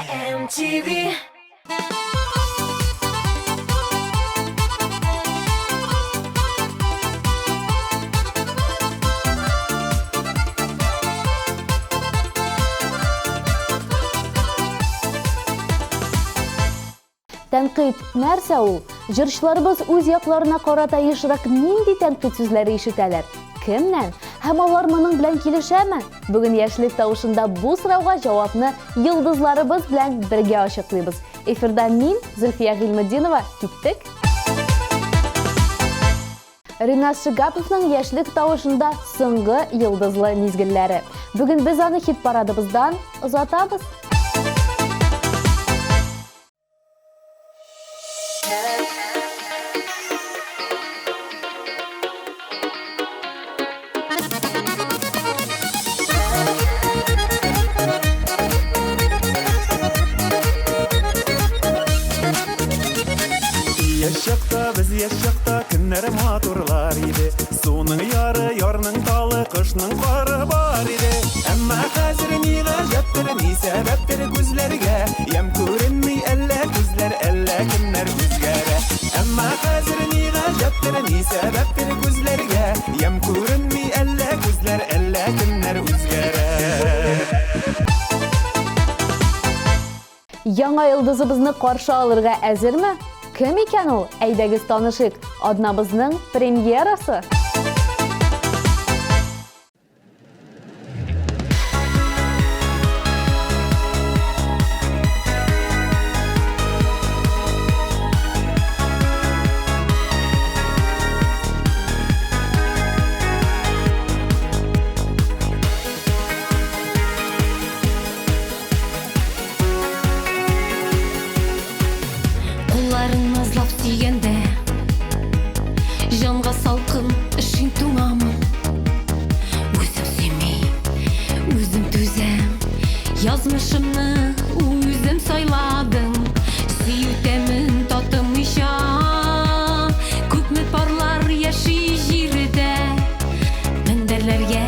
MTV. Тәнқид нәрсә ул? Җырчыларыбыз үз якларына карата ешрак нинди тәнқид сүзләре ишетәләр? Кемнән? Һәм алар моның белән килешәме? Бүген яшьлек тавышында бу сорауга җавапны йолдызларыбыз белән бергә ачыклыйбыз. Эфирда мин, Зөлфия Гыйльметдинова, киттек. Ринас Шигаповның яшьлек тавышында соңгы йолдызлы мизгелләре. Бүген без аны хит парадыбыздан озатабыз. Яшьякта көннәр матурлар иде. Суның яры, ярның талы, кышның кары бар иде. Әмма хәзер ни гаҗәптер, ни сәбәптер күзләргә? Ям күренми әллә күзләр, әллә көннәр үзгәрә. Әмма хәзер ни гаҗәптер, ни сәбәптер күзләргә? Ям күренми әллә күзләр, әллә көннәр үзгәрә. Яңа йолдызыбызны каршы алырга әзерме? Кем икән ул? Әйдәгез танышыйк. Аднабызның премьерасы. Кулларын назлап сөйгәндә, җанга салкын эшең туңамы? Үзем сөймей, үзем түзәм, язмышымны үзем сайладым. Сөю тәмен татымыйча, күпме парлар яши җирдә. Мендәрләргә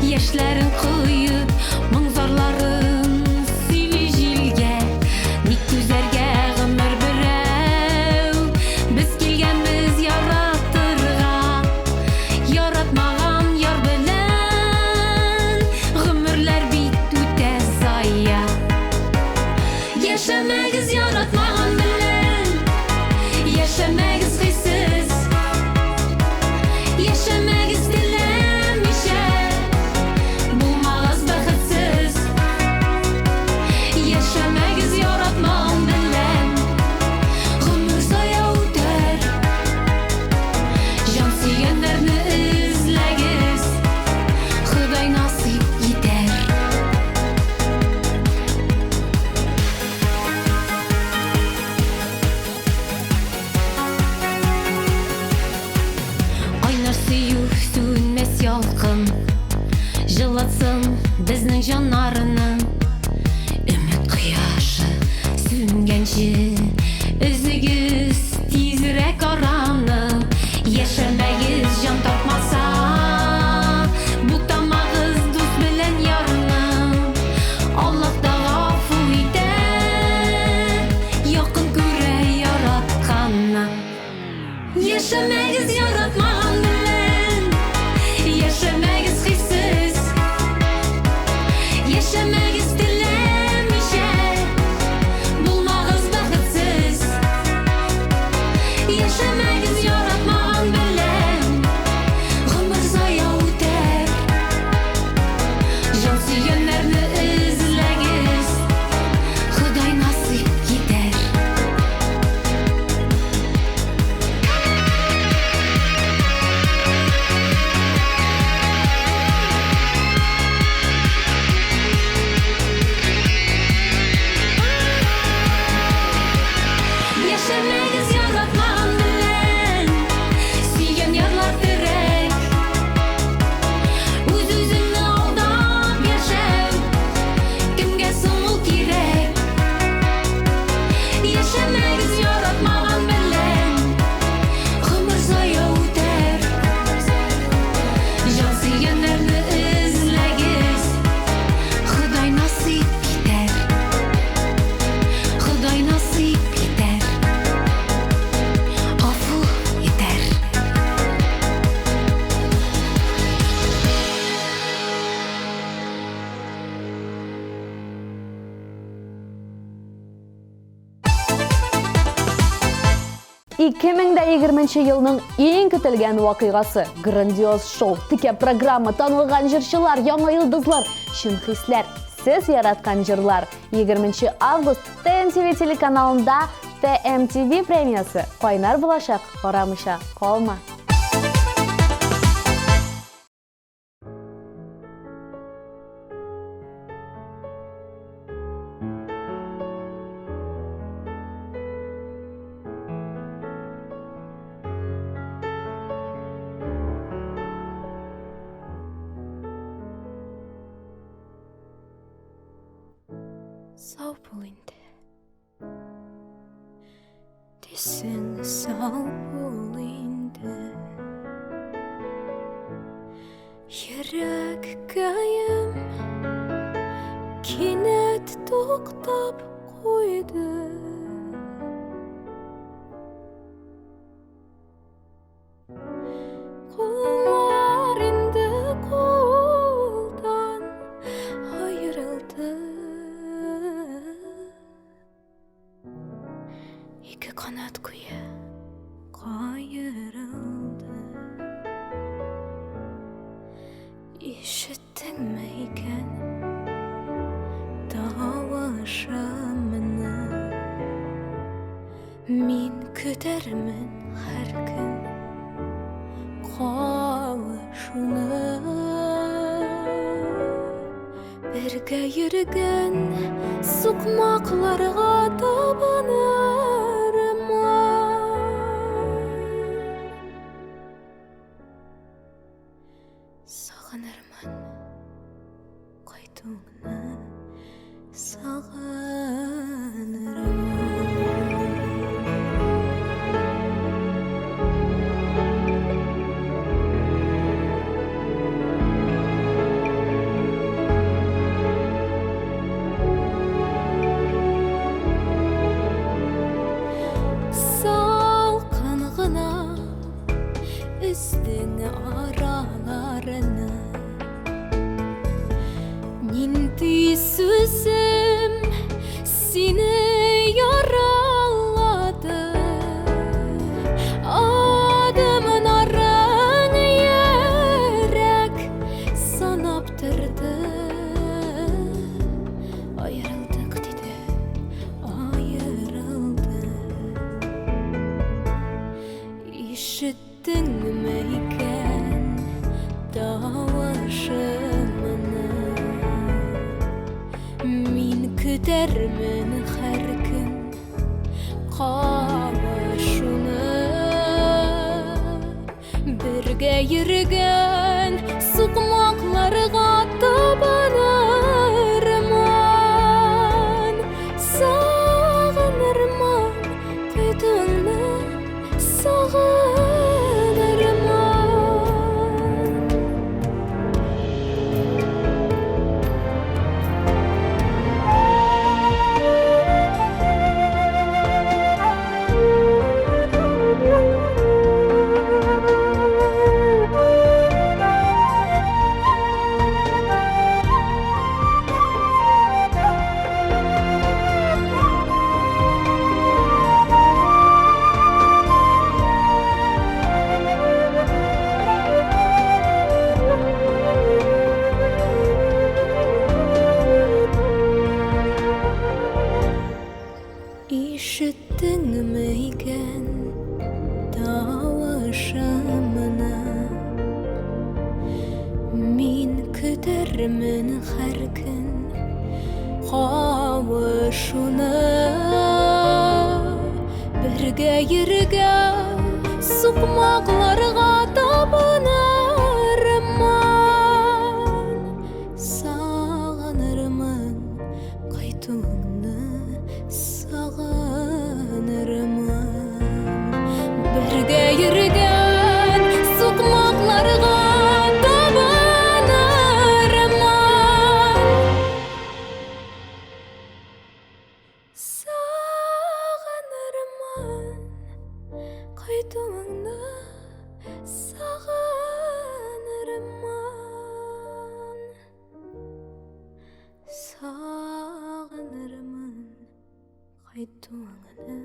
яшьләрен коеп, моңзарларын сөйли җилгә. Ник түзәргә гомер берәү, без килгәнбез яратырга. Яратмаган яр белән гомерләр бит үтә зая. Яшәмәгез яратмаган белән, яшәмәгез хиссез, яшәмәгез теләмичә, булмагыз бәхетсез. Яшәмәгез яратмаган белән, гомер зая үтәр. Җан сөйгәннәрне эзләгез, Ходай насыйп итәр. Айнар сөю сүнмәс ялкын, җылытсын безнең җаннарны. Өмет кояшы сүнгәнче, өзегез тизрәк араны. Яшәмәгез җан тапмаса, бутамагыз дус белән ярны. Аллаһ та гафу итә, якын күрә яратканны. Яшәмәгез яратмаган белән, яшәмәгез хиссез, яшәмәгез теләмичә, булмагыз бәхетсез. Яшәмәгез 2020 елның ең күтілген вақиғасы, грандиоз шоу, тіке программа, танылған жыршылар, яңа йылдызлар, шын хисләр, сіз яратқан жырлар. 20 август ТНТВ телеканалында ТМТВ премиясы. Қайнар болашақ, қарамыша қалма. Сау бол инде. Десең сау бол инде. Йөрәк кайым кинәт туктап куйды. Куллар инде кулдан айырылды. Ике канат куе кайырылды. Ишеттеңме икән тавышымны? Мин көтәрмен һәр көн кавышуны. Бергә йөргән сукмакларга табынырмын. Сагынырмын кайтуыңны, сагынырмын. Салкын гына үстең араларына. Нинди сүзем сине яралады. Адымын арың йөрәк санап торды. Айырылдык диде, айырылды. Ишеттеңме икән тавышымны? Мин көтәрмен һәр көн кавышуны. Бергә йөргән сукмакларга табынырмын. Сагынырмын кайтуыңны, сагынырмын. Ишеттеңме икән тавышымны? Мин көтәрмен һәр көн кавышуны. Бергә йөргән сукмакларга табынырмын. Сагынырмын кайтуыңны, сагынырмын. Бергә йөргән сукмакларга табынырмын. Сагынырмын кайтуыңны, сагынырмын. Сагынырмын кайтуыңны,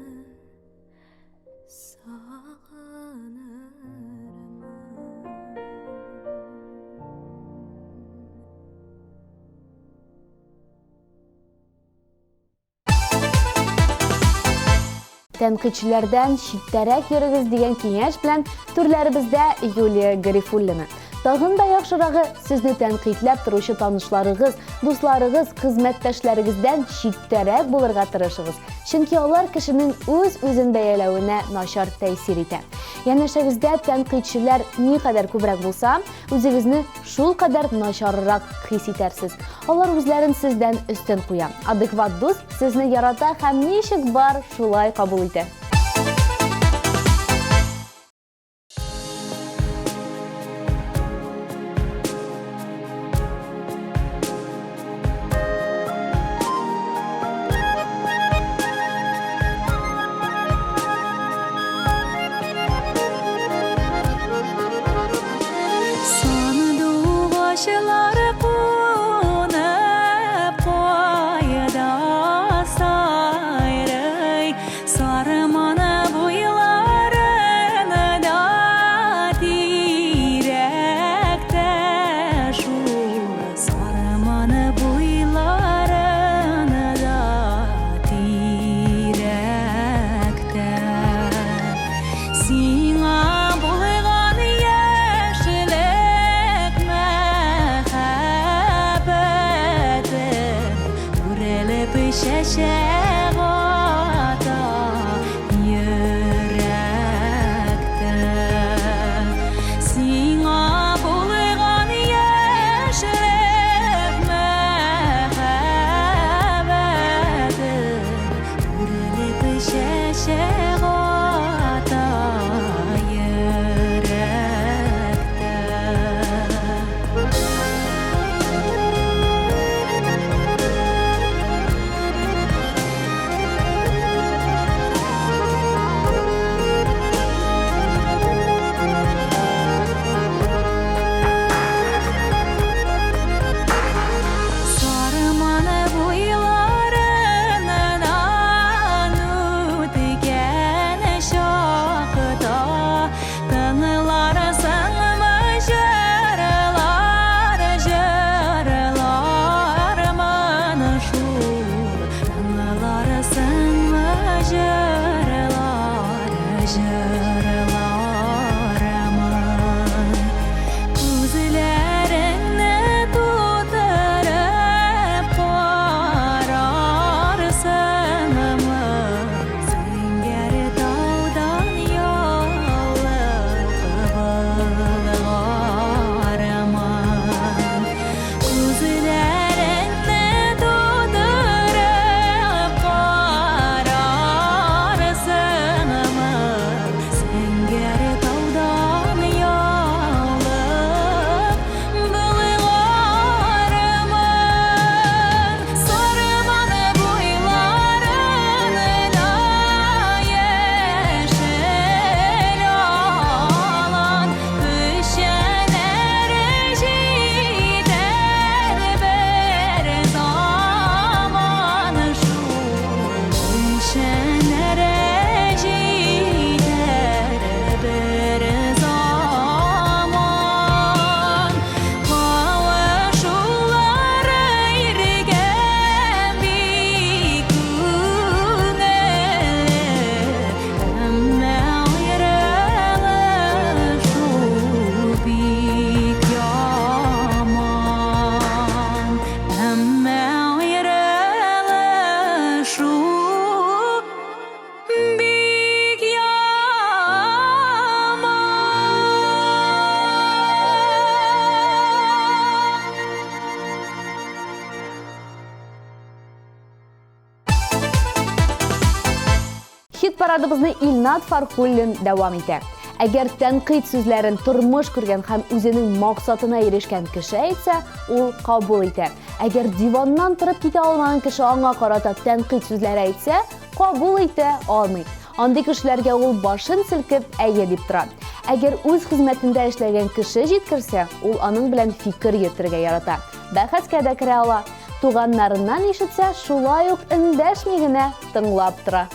Тәнкыйтьчеләрдән читтәрәк йөрегез дигән киңәш белән түрләребездә Юлия Гарифуллина. Тагын да яхшырагы, сезне тәнкыйтьләп торучы танышларыгыз, дусларыгыз, хезмәттәшләрегездән читтәрәк булырга тырышыгыз. Чөнки алар кешенең үз-үзен бәяләвенә начар тәэсир итә. Янәшәгездә тәнкыйтьчеләр никадәр күбрәк булса, үзегезне шул кадәр начаррак хис итәрсез. Алар үзләрен сездән өстен куя. Адекват дус сезне ярата һәм ничек бар шулай кабул итә. Хит-парадыбызны Илнат Фархуллин дәвам итә. Әгәр тәнкыйть сүзләрен тормыш күргән һәм үзенең максатына ирешкән кеше әйтсә, ул кабул итә. Әгәр диваннан торып китә алмаган кеше аңа карата тәнкыйть сүзләр әйтсә, кабул итә алмый. Андый кешеләргә ул башын селкеп әйе дип тора. Әгәр үз хезмәтендә эшләгән кеше җиткерсә, ул аның белән фикер йөртергә ярата. Бәхәскә дә керә ала. Туганнарыннан ишетсә, шулай ук эндәшми генә тыңлап тора.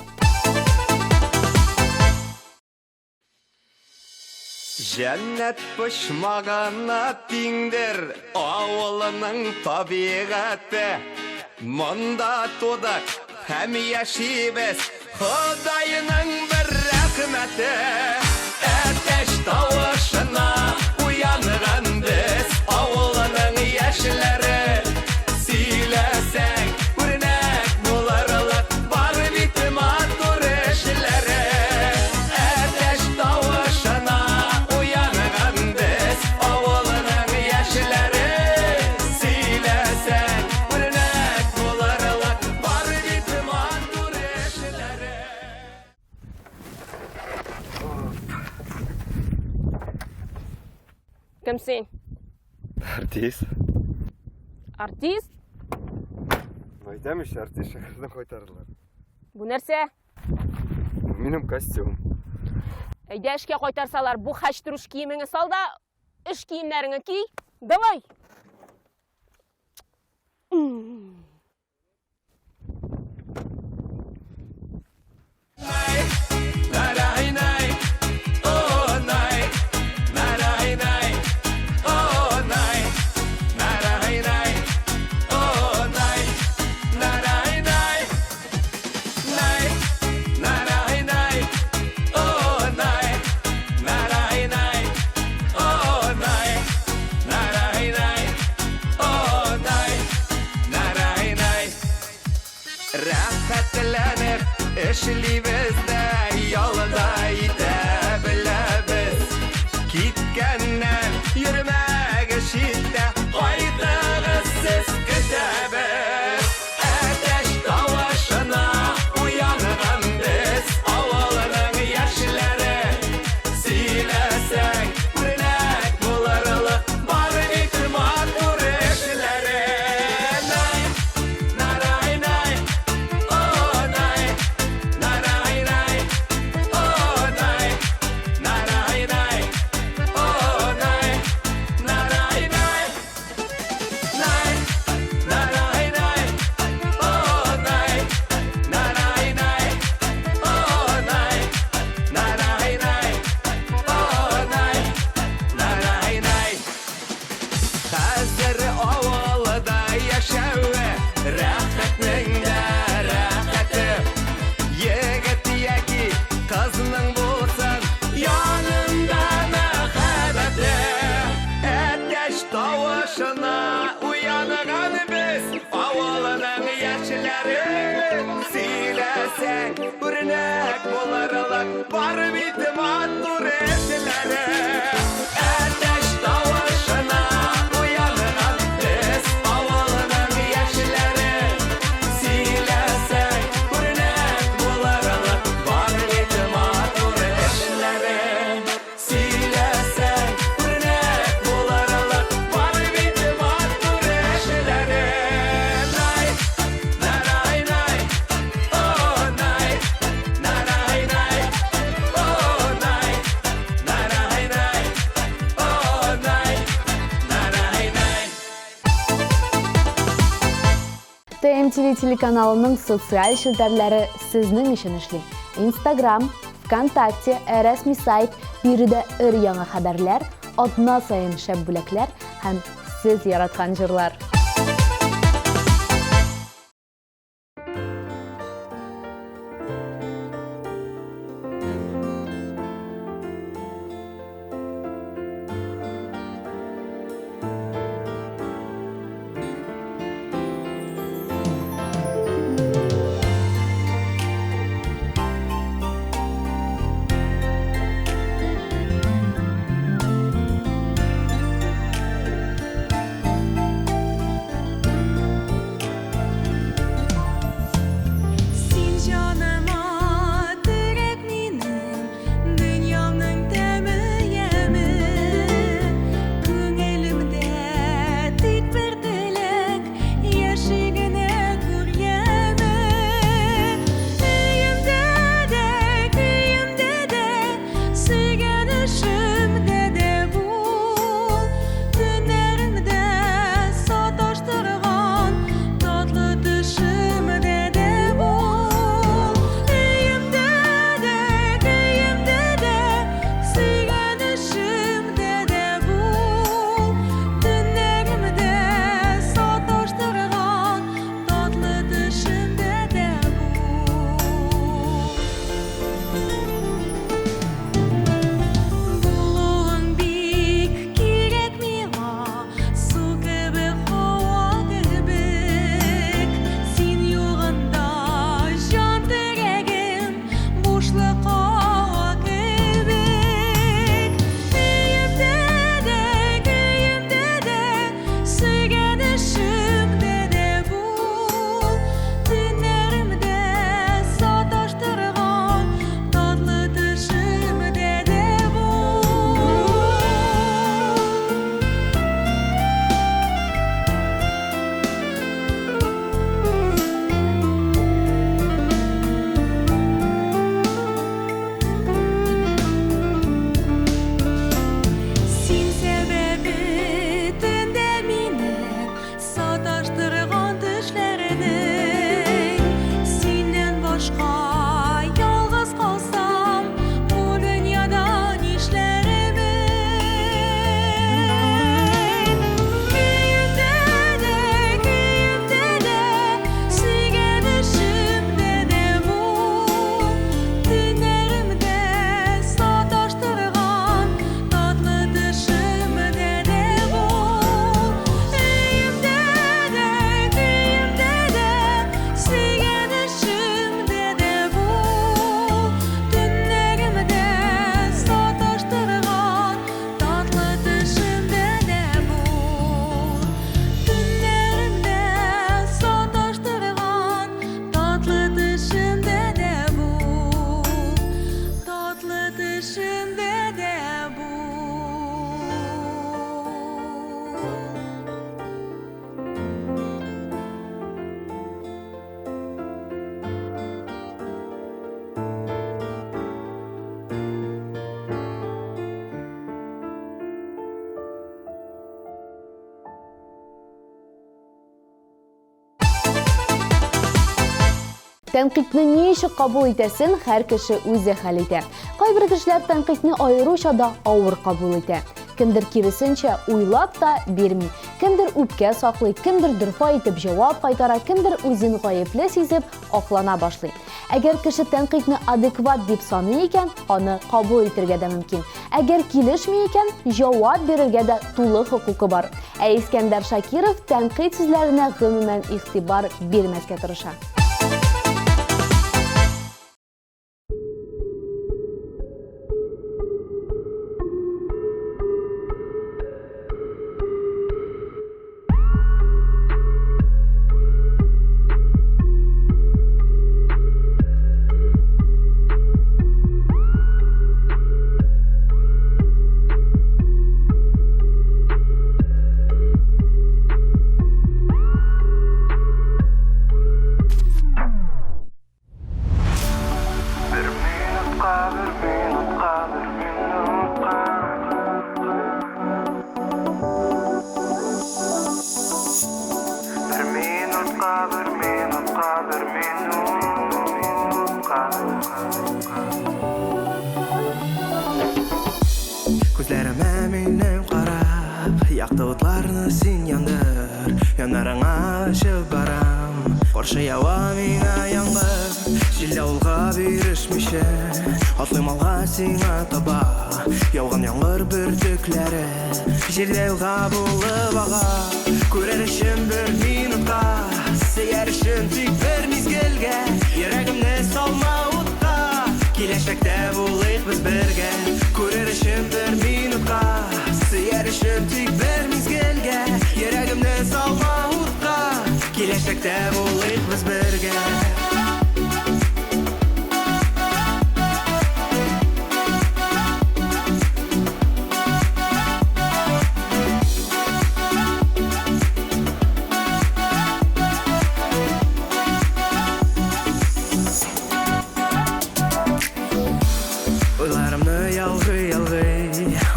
Cennet pışmağına dindir Avılının tabiatı Munda tudak hem yaşibes Hudayının bir rahmeti Ateş tavışına uyanıran biz Avılının yaşları Silesen örnek bularlar Var bitma duruşları Ateş tavışına uyanıran biz Avılının yaşları Silesen örnek bularlar Var bitma duruşları Kimsin? Artist. Artist? Aytamış artist şehirden koytardılar. Bu nerse? Benim kostüm. Eyde işke koytarsalar bu haştırış kiyimini sal da iş kiyimlerini giy. Davay. Naray nay, oh nay, naray nay, oh nay, naray nay, oh nay, naray nay, nay, naray nay, oh nay, naray nay, oh nay, naray nay, oh nay, naray nay. Rahatlanıp işlibizde yolda gidebiliriz. Gitkenler yürümek işitte koydunuz siz kütübüz. Ateş tavışına uyanıran biz Avılının yaşları silesek örnek bularlar Var bitma duruşları Nay, naray nay, oh nay, naray nay, oh nay, naray nay, oh nay, naray nay, nay, naray nay, oh nay, naray nay, oh nay, naray nay, oh nay, naray nay. Hazır ovalda yaşağı rahatның da rahatı Yigit yoki qizning bo'lsin yonimda muhabbati Ateş tovushina uyangan biz Avvalining yaxshilari Siylasak o'rnak bo'larlar Bor bitma durushlari Ateş tovushina uyangan biz Avvalining yaxshilari Siylasak o'rnak bo'larlar Bor bitma durushlari Siylasak o'rnak bo'larlar Bor bitma durushlari Nay, naray nay, oh nay, naray nay, oh nay, naray nay, oh nay, naray nay. TMTV телеканалының социаль шелтерлері сіздің үшін ішлі. Instagram, ВКонтакте, рәсми сайт, берді өр яңа хабарлар, адна сайын шәп бүләкләр һәм сіз яратқан жырлар. Тәнкыйтьне ничек кабул итәсен һәр кеше үзе хәл итә. Кайбер кешеләр тәнкыйтьне аеруча да авыр кабул итә. Кемдер киресенчә уйлап та бирми, кемдер үпкә саклый, кемдер дөрфа итеп җавап кайтара, кемдер үзен гаепле сизеп аклана башлый. Әгәр кеше тәнкыйтьне адекват дип саный икән, аны кабул итәргә дә мөмкин. Әгәр килешми икән, җавап бирергә дә тулы хокукы бар. Ә Искәндәр Шакиров тәнкыйть сүзләренә гомумән игътибар бирмәскә тырыша. Күзләремә минем карап, якты утларны син яндыр. Янарыңа ачып барам, каршы ява миңа яңгыр. Җил авылга бирешмичә, атлыйм алга сиңа таба. Яуган яңгыр бөртекләре, җирдә юлга булып ага. Күрер өчен бер минутка, сөяр өчен тик бер мизгелгә. Йөрәгемне салма утка, киләчәктә булыйк без бергә. Күрер өчен бер минутка, сөяр өчен тик бер мизгелгә. Йөрәгемне салма утка, киләчәктә булыйк без бергә.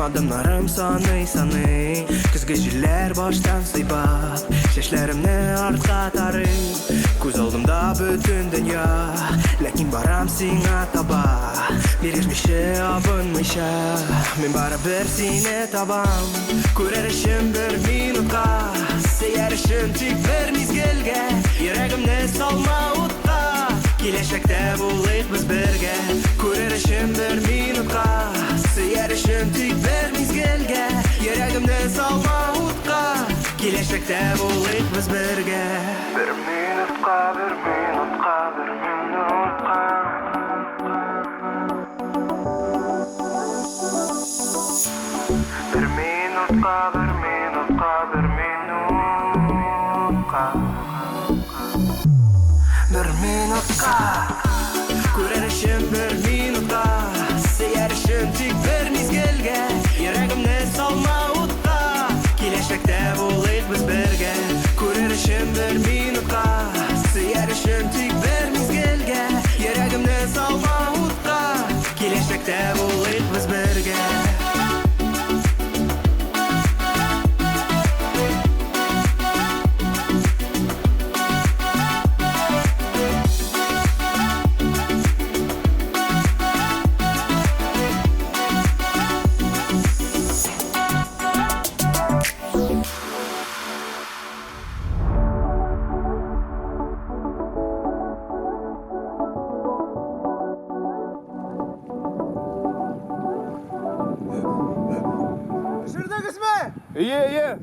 Adımlarım sanıy Көзгө җилләр баштан сыйпап Чәчләремне артка тарый Күз алдымда бөтен дөнья Ләкин барам сиңа таба Бирешмичә, абынмыйча Мин барыбер сине табам Күрер өчен бер минутка Сөяр өчен тик бер мизгелгә Йөрәгемне салма утка Киләчәктә булыйк без бергә Күрер өчен бер минутка Сөяр өчен тик бер мизгелгә Йөрәгемне салма утка Киләчәктә булыйк без бергә Бер минутка, бер минутка, бер минутка Бер минутка, бер минутка, бер минутка Бер минутка Күрер өчен бер минутка Сөяр өчен тик бер мизгелгә Йөрәгемне салма утка Киләчәктә булыйк без бергә Күрер өчен бер минутка Сөяр өчен тик бер мизгелгә Йөрәгемне салма утка Киләчәктә булыйк без бергә Ие.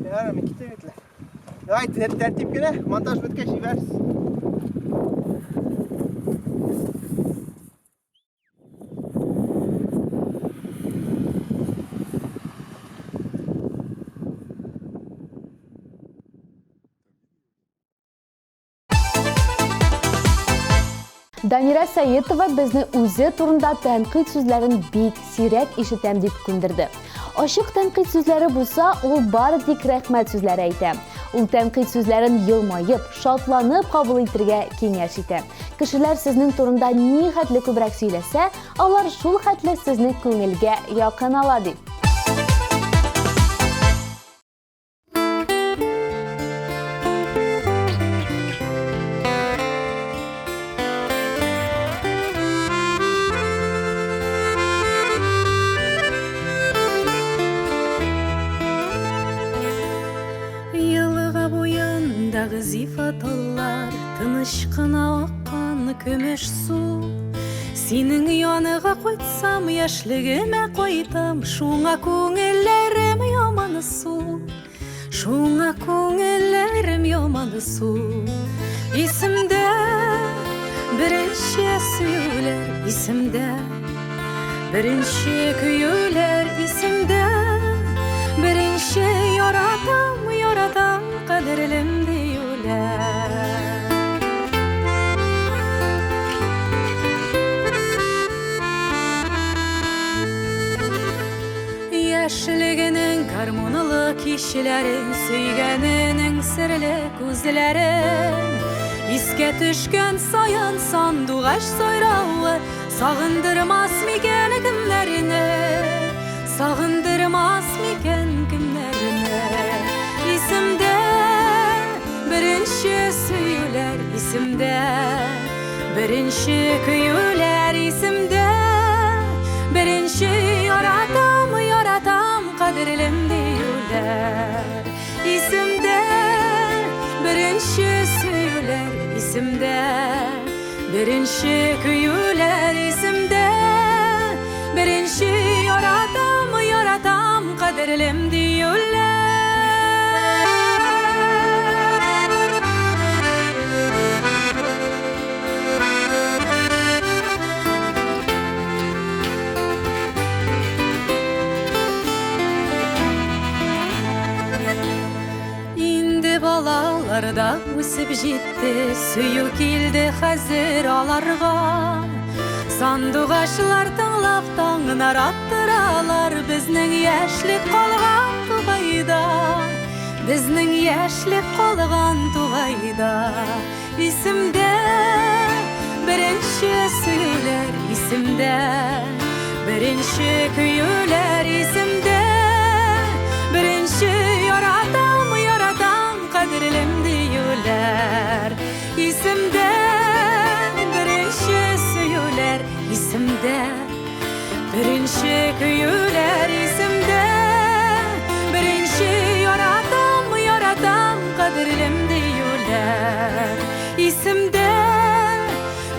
Yarım iki tweetle. Haydi tertip güne montaj bitkeş veririz. Данира Саетова безне үзе турында тәнкыйть сүзләрен бик сирәк ишетәм дип күндерде. Ашык тәнкыйть сүзләре булса, ул бары тик рәхмәт сүзләре әйтә. Ул тәнкыйть сүзләрен йылмайып, шатланып кабул итәргә киңәш итә. Кешеләр сезнең турында ни хәтле күбрәк сөйләсә, алар шул хәтле сезне күңелгә якын ала ди. Елга буендагы зифаталар, тыныч кына аккан көмеш су. Синең яныга кайтсам, яшьлегемә кайтам, шуңа күңелләрем яманы су. Шуңа күңелләрем яманы су. Исемдә беренче сөюләр, исемдә беренче көюләр, исемдә беренче яратам, яратам кадерлем диюләр. Яшьлегенең гармонлы кичләрен, сөйгәненең серле күзләрен, искә төшкән саян сандугач сайравы, сагындырмас микән кемнәрне, сагындырмас микән кемнәрне. Исемдә беренче сөюләр, исемдә беренче көюләр, исемдә беренче яратам, яратам кадерлем диюләр. Исемдә беренче сөюләр, исемдә беренче көюләр, исемдә беренче яратам, яратам кадерлем диюләр. Балаларда үсеп җитте, сөю килде хәзер аларга. Сандугачлар тыңлап таңнар аттыралар, безнең яшьлек калган тугайда, безнең яшьлек калган тугайда. Исемдә беренче сөюләр, исемдә беренче көюләр, исемдә беренче яратам, яратам кадерлем диюләр. Исемдә беренче сөюләр, исемдә беренче көюләр, исемдә беренче яратам, яратам кадерлем диюләр. Исемдә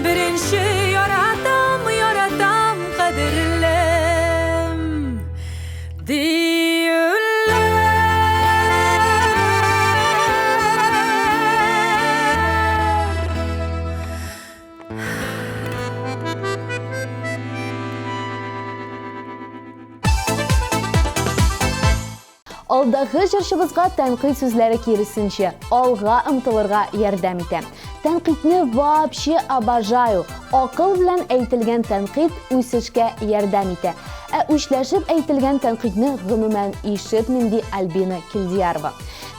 беренче яратам, яратам кадерлем диюләр. Алдагы җырчыбызга тәнкыйть сүзләре киресенчә алга омтылырга ярдәм итә. Тәнкыйтьне вообще обожаю. Акыл белән әйтелгән тәнкыйть үсешкә ярдәм итә. Үчләшеп әйтелгән тәнкыйтьне гомумән ишетмим ди Альбина Килдиярова.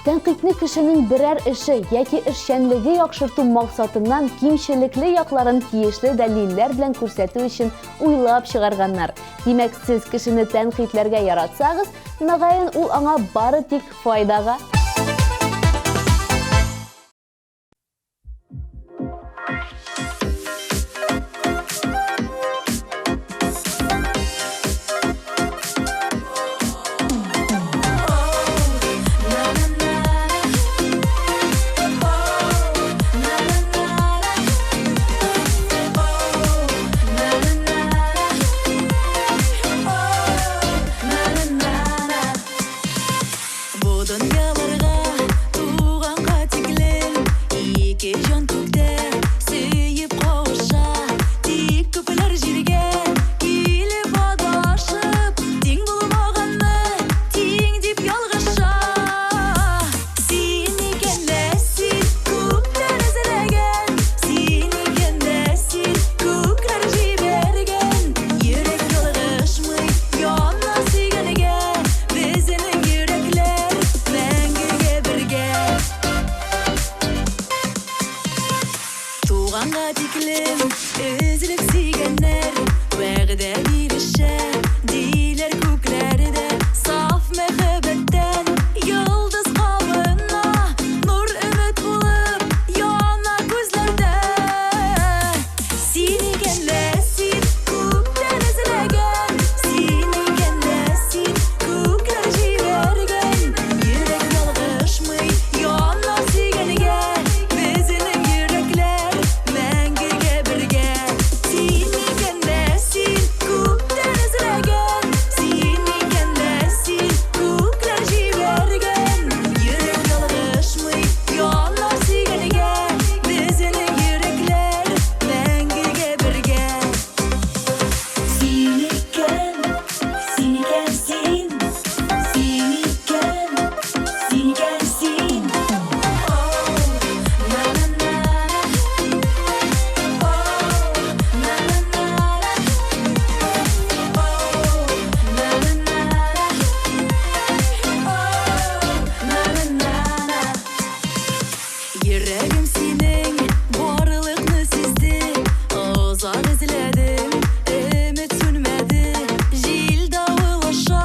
Тәнкыйтьне кешенең берәр эше яки эшчәнлеге яхшырту максатыннан кимчелекле якларын тиешле дәлилләр белән күрсәтү өчен уйлап чыгарганнар. Димәк, сез кешене тәнкыйтьләргә яратсагыз, мөгаен ул аңа бары тик файдага. Дөньяларга туганга тиклем, ике җан күктә сөеп Туғанға тиклем үзіліп сүйгеннер Вәғді беріші дейлер көклерді Саф мәхәббәттен йылдыз қабына Нұр үміт болып яна көзлерді Сен екенләсін көптен ізләген Сен екенләсін көклер жіберген Йөрек ялғышмый яна сүйгенге Біздің йөрәкләр мәңгіге бірге Сен екенләсін көптен ізләген Сен екенләсін көклер жіберген Йөрек ялғышмый яна сүйгенге Біздің йөрәкләр мәңгіге бірге Сен екен, сен екенсің Сен екен, сен екенсің Йөрәгім сенің барлықны сезді Ұзақ ізледім, үміт сөнмеді Жел дауыл аша,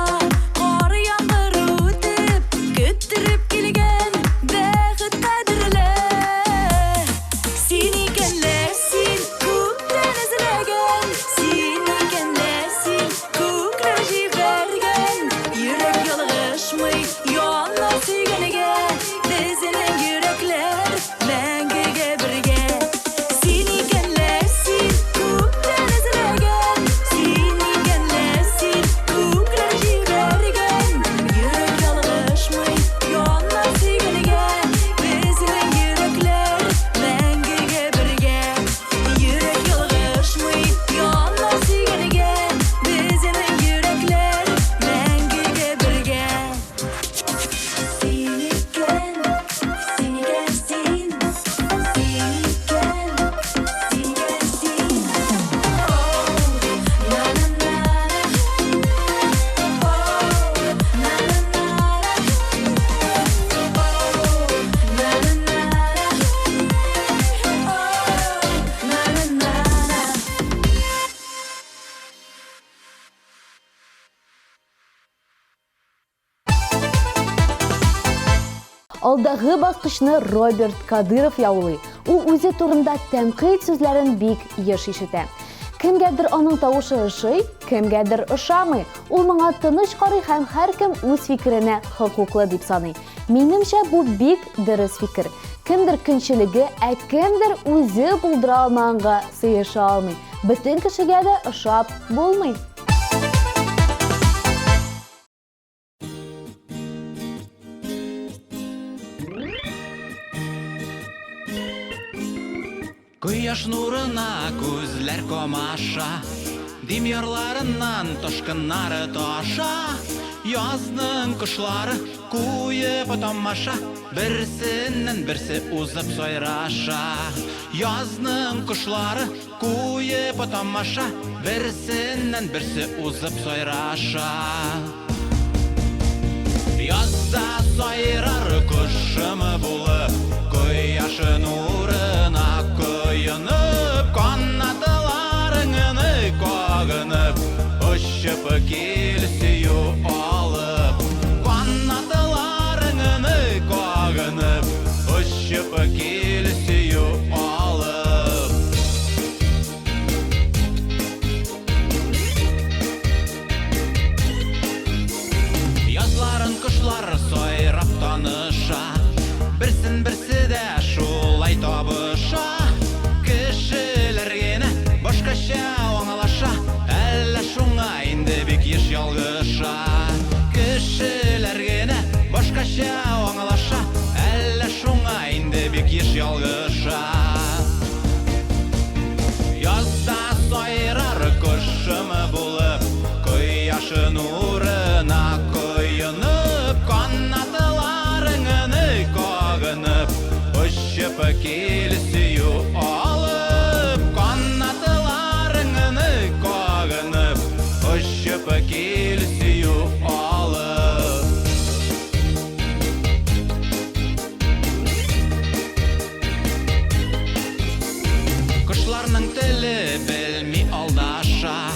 қар яңғыр өтіп Күттіріп келген бәхет қадірлі Сен екенләсін көптен ізләген Сен екенләсін көклер жіберген Йөрек ялғышмый яна сүйгенге Біздің йөрәкләр мәңгіге бірге Сен екенләсін көптен ізләген Сен екенләсін көклер жіберген Йөрек ялғышмый яна сүйгенге Біздің йөрәкләр мәңгіге бірге Йөрек ялғышмый яна сүйгенге Біздің йөрәкләр мәңгіге бірге Сен екен, сен екенсің Сен екен, сен екенсің Алдағы басқышны Роберт Кадыров яулый. Ул үзе турында тәнкыйть сүзләрен бик еш ишетә. Кемгәдер аның тавышы ошый, кемгәдер ошамый. Ул моңа тыныч карый һәм һәркем үз фикеренә хокуклы дип саный. Минемчә, бу бик дөрес фикер. Кемдер көнчелеге, ә кемдер үзе булдыра алмаганга сыеша алмый. Бөтен кешегә дә ошап булмый. Кояш нурына күзләр комаша, Димьярларыннан тошкыннары таша, Язның кошлары куеп тамаша, Берсеннән берсе узып сайраша. Язның кошлары куеп тамаша, Берсеннән берсе узып сайраша. Язда сайрар кошымы булып, Кояшы нурына көйініп, Канатыларыңыны қағынып, Ұшып келсею алып. Канатыларыңыны қағынып, Ұшып келсею алып. Язларын кышлар сайрап таныша, Берсен-берсе дә шулай табыша. Кешеләр генә башкача аңлаша, Әллә шуңа инде бик еш ялгыша. Кешеләр генә башкача аңлаша, Әллә шуңа инде бик еш ялгыша. Язда сайрар кошымы булып, Кояшы нурына көйініп, Канатыларыңыны қағынып, Ұшып келсею алып. Канатыларыңыны қағынып, Ұшып келсею алып. Аның тілі білмей алдаша,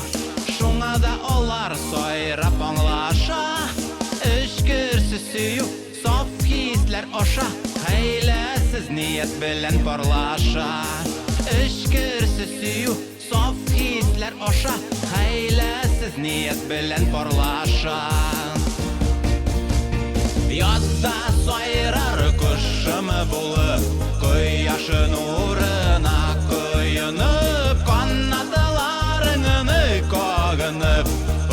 шуңа да олар сайрап аңлаша. Ішкірсіз сүйу, саф хислер оша, хәйләсіз ниет белән парлаша. Ішкірсіз сүйу, saf hisler oşa, hayləsiz niyet bilən parlaşa. Yazda sayrar kuşımı bulup, Koyaşın uğruna koyunup, Qanadlarını qoğunup,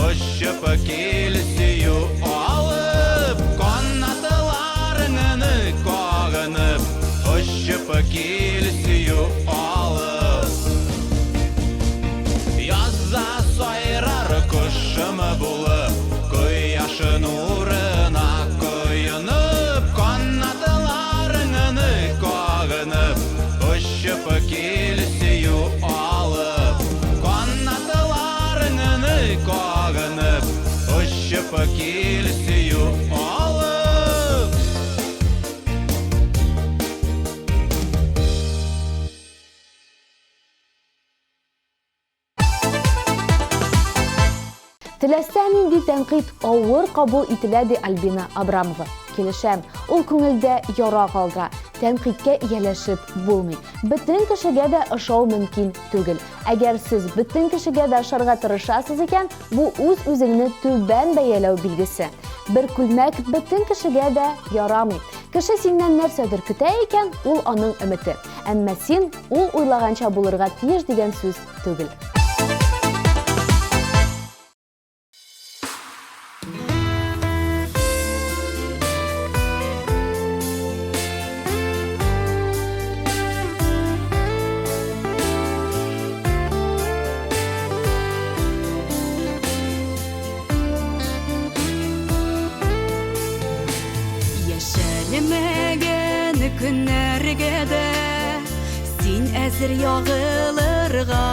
Uçup kilisiyu alıp, Qanadlarını qoğunup, Uçup kilisiyu alıp. Yazda sayrar kuşımı bulup, Koyaşın uğruna koyunup, Qanadlarını qoğunup, Uçup kilisiyu alıp, Qanadlarını qoğunup, Uçup kilisiyu alıp. Теләсә нинди тәнкыйть авыр кабул ителәде Альбина Абрамова. Килешәм, ул күңелдә яра калдыра. Тәнкыйтькә ияләшеп булмый. Бөтен кешегә дә ошау мөмкин түгел. Әгәр сез бөтен кешегә дә ошарга тырышасыз икән, бу үз-үзеңне түбән бәяләү билгесе. Бер күлмәк бөтен кешегә дә ярамый. Кеше синнән нәрсәдер көтә икән, ул аның өмете. Әмма син ул уйлаганча булырга тиеш дигән сүз түгел. Яшәлмәгән көннәргә дә син әзер ягылырга.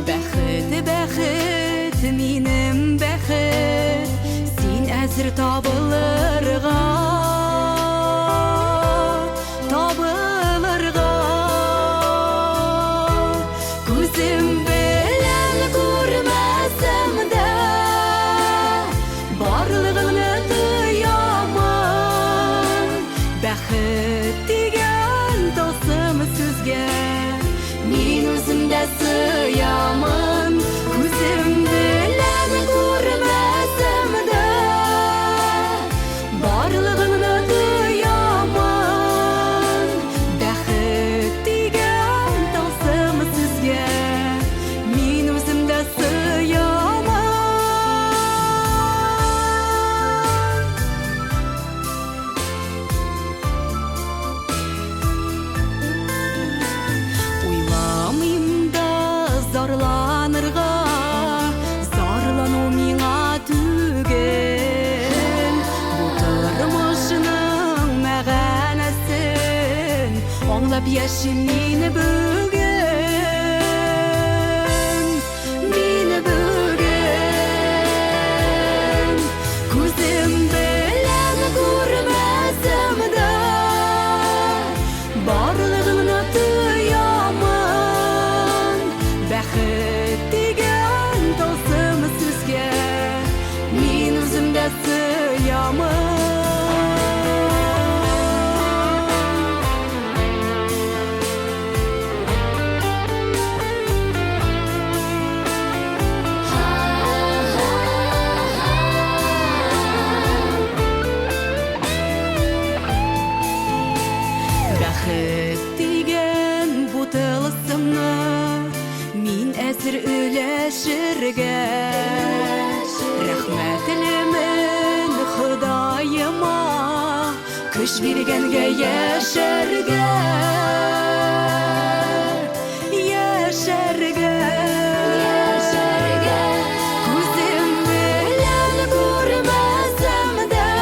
Бәхет, бәхет, минем бәхет, син әзер табылырга. Табылырга. Күзем белән күрмәсәм дә, барлыгыңны бәхет дигән тылсым сүзгә мин үзем дә сыямын. Күзем белән күрмәсәм дә, барлыгыңны тоямын. Бәхет дигән тылсым сүзгә мин үзем дә сыямын. Зарланырга, зарлану миңа түгел. Бу тормышның мәгънәсен аңлап яшим мине бүген. Мине бүген. Күзем белән күрмәсәм дә, барлыгыңны тоямын. Бәхет дигән тылсым сүзгә мин үзем дә сыямын. Бәхет дигән бу тылсымны мин әзер үләшергә. Рәхмәтлемен Ходаема, көч биргәнгә яшәргә. Яшәргә. Күзем белән күрмәсәм дә,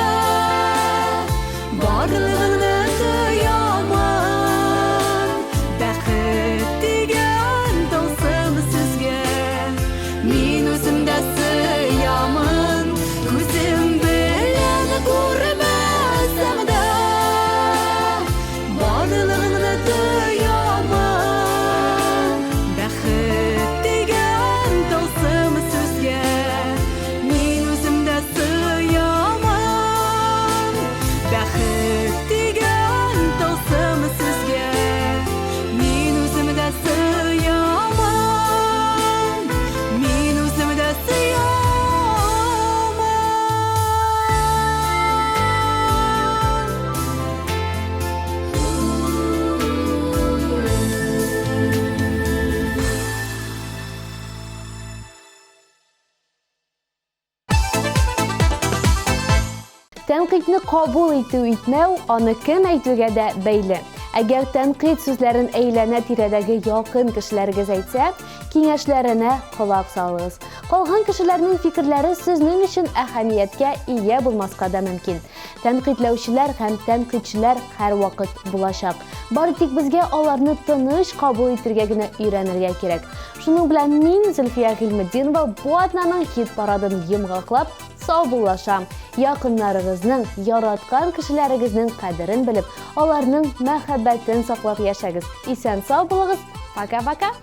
барлыгыңны тоямын. Бәхет дигән тылсым сүзгә мин үзем дә сыямын. Күзем белән күрмәсәм дә, барлыгыңны тоямын. Тәнкыйтьне кабул итү-итмәү аны кем әйтүгә дә бәйле. Әгәр тәнкыйть сүзләрен әйләнә-тирәдәге якын кешеләрегез әйтсә, киңәшләренә колак салыгыз. Калган кешеләрнең фикерләре сезнең өчен әһәмияткә ия булмаска да мөмкин. Тәнкыйтьләүчеләр һәм тәнкыйтьчеләр һәрвакыт булачак. Бары тик безгә аларны тыныч кабул итәргә генә өйрәнергә кирәк. Шуның белән мин, Зөлфия Гыйльметдинова, бу атнаның хит парадын йомгаклап саубуллашам. Якыннарыгызның, яраткан кешеләрегезнең кадерен белеп, аларның мәхәббәтен саклап яшәгез. Исән сау булыгыз. Пока-пока.